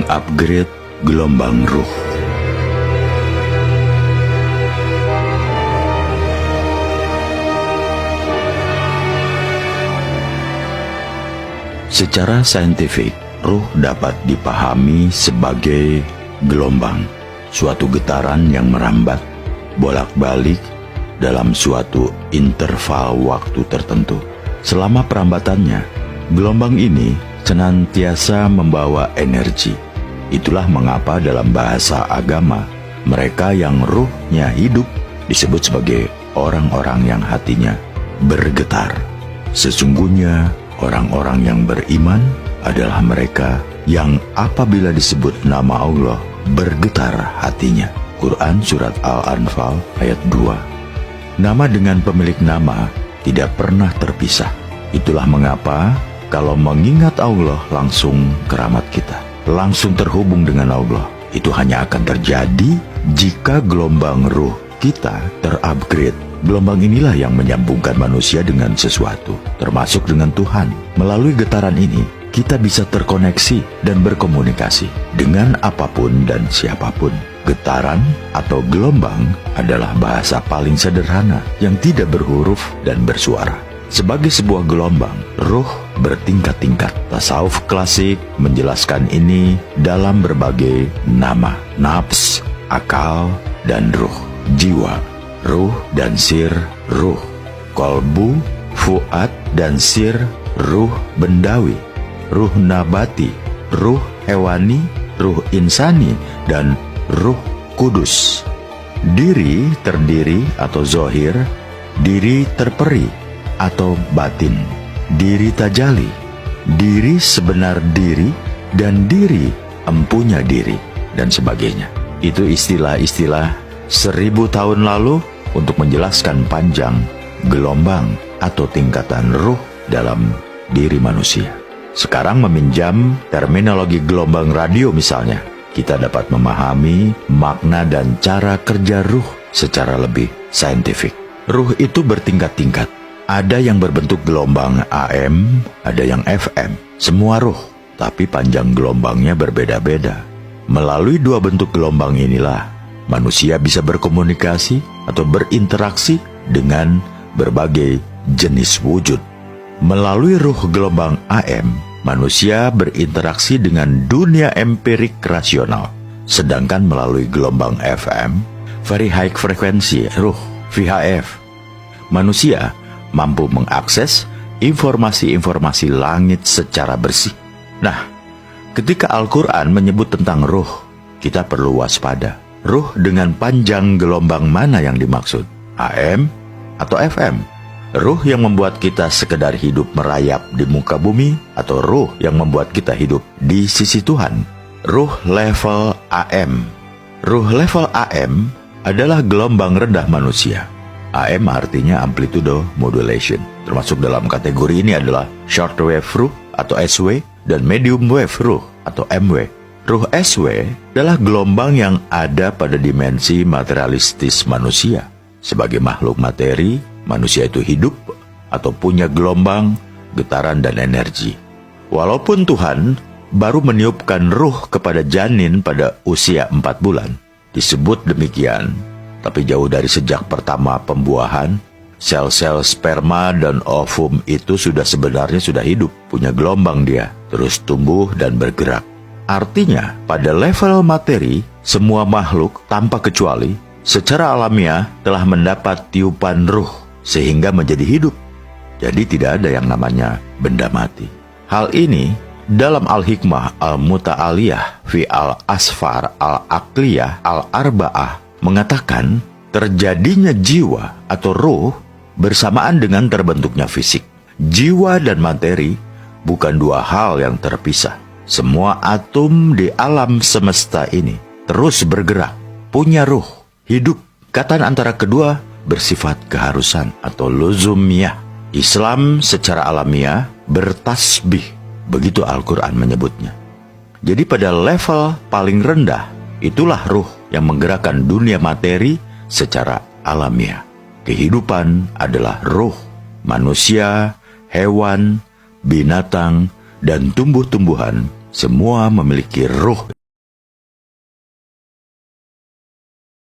Mengupgrade gelombang ruh. Secara saintifik, ruh dapat dipahami sebagai gelombang, suatu getaran yang merambat, bolak-balik dalam suatu interval waktu tertentu. Selama perambatannya, gelombang ini senantiasa membawa energi. Itulah mengapa dalam bahasa agama, mereka yang ruhnya hidup disebut sebagai orang-orang yang hatinya bergetar. Sesungguhnya, orang-orang yang beriman adalah mereka yang apabila disebut nama Allah bergetar hatinya. Quran Surat Al-Anfal ayat 2. Nama dengan pemilik nama tidak pernah terpisah. Itulah mengapa kalau mengingat Allah langsung keramat kita, langsung terhubung dengan Allah. Itu hanya akan terjadi jika gelombang ruh kita terupgrade. Gelombang inilah yang menyambungkan manusia dengan sesuatu, termasuk dengan Tuhan. Melalui getaran ini, kita bisa terkoneksi dan berkomunikasi dengan apapun dan siapapun. Getaran atau gelombang adalah bahasa paling sederhana yang tidak berhuruf dan bersuara. Sebagai sebuah gelombang, ruh bertingkat-tingkat. Tasawuf klasik menjelaskan ini dalam berbagai nama: nafs, akal, dan ruh. Jiwa, ruh dan sir, ruh. Kolbu, fuad dan sir, ruh bendawi. Ruh nabati, ruh hewani, ruh insani, dan ruh kudus. Diri terdiri atau zohir, diri terperi atau batin, diri tajali, diri sebenar diri, dan diri empunya diri, dan sebagainya. Itu istilah-istilah 1000 tahun lalu untuk menjelaskan panjang gelombang atau tingkatan ruh dalam diri manusia. Sekarang meminjam terminologi gelombang radio misalnya, kita dapat memahami makna dan cara kerja ruh secara lebih saintifik. Ruh itu bertingkat-tingkat. Ada yang berbentuk gelombang AM, ada yang FM. Semua ruh, tapi panjang gelombangnya berbeda-beda. Melalui dua bentuk gelombang inilah manusia bisa berkomunikasi atau berinteraksi dengan berbagai jenis wujud. Melalui ruh gelombang AM, manusia berinteraksi dengan dunia empirik rasional. Sedangkan melalui gelombang FM, very high frequency ruh, VHF, manusia mampu mengakses informasi-informasi langit secara bersih. Nah, ketika Al-Quran menyebut tentang ruh, kita perlu waspada. Ruh dengan panjang gelombang mana yang dimaksud? AM atau FM? Ruh yang membuat kita sekedar hidup merayap di muka bumi, atau ruh yang membuat kita hidup di sisi Tuhan? Ruh level AM. Ruh level AM adalah gelombang rendah manusia. AM artinya amplitude modulation. Termasuk dalam kategori ini adalah shortwave ruh atau SW dan medium wave ruh atau MW. Ruh SW adalah gelombang yang ada pada dimensi materialistis manusia. Sebagai makhluk materi, manusia itu hidup atau punya gelombang, getaran, dan energi. Walaupun Tuhan baru meniupkan ruh kepada janin pada usia 4 bulan, disebut demikian, tapi jauh dari sejak pertama pembuahan, sel-sel sperma dan ovum itu sebenarnya sudah hidup, punya gelombang dia, terus tumbuh dan bergerak. Artinya, pada level materi, semua makhluk tanpa kecuali secara alamiah telah mendapat tiupan ruh sehingga menjadi hidup. Jadi tidak ada yang namanya benda mati. Hal ini dalam Al-Hikmah Al-Muta'aliyah fi Al-Asfar Al-Aqliyah Al-Arba'ah mengatakan terjadinya jiwa atau ruh bersamaan dengan terbentuknya fisik. Jiwa dan materi bukan dua hal yang terpisah. Semua atom di alam semesta ini terus bergerak, punya ruh, hidup. Ikatan antara kedua bersifat keharusan atau luzumiyah. Islam secara alamiah bertasbih, begitu Al-Quran menyebutnya. Jadi pada level paling rendah, itulah ruh yang menggerakkan dunia materi secara alamiah. Kehidupan adalah ruh. Manusia, hewan, binatang, dan tumbuh-tumbuhan semua memiliki ruh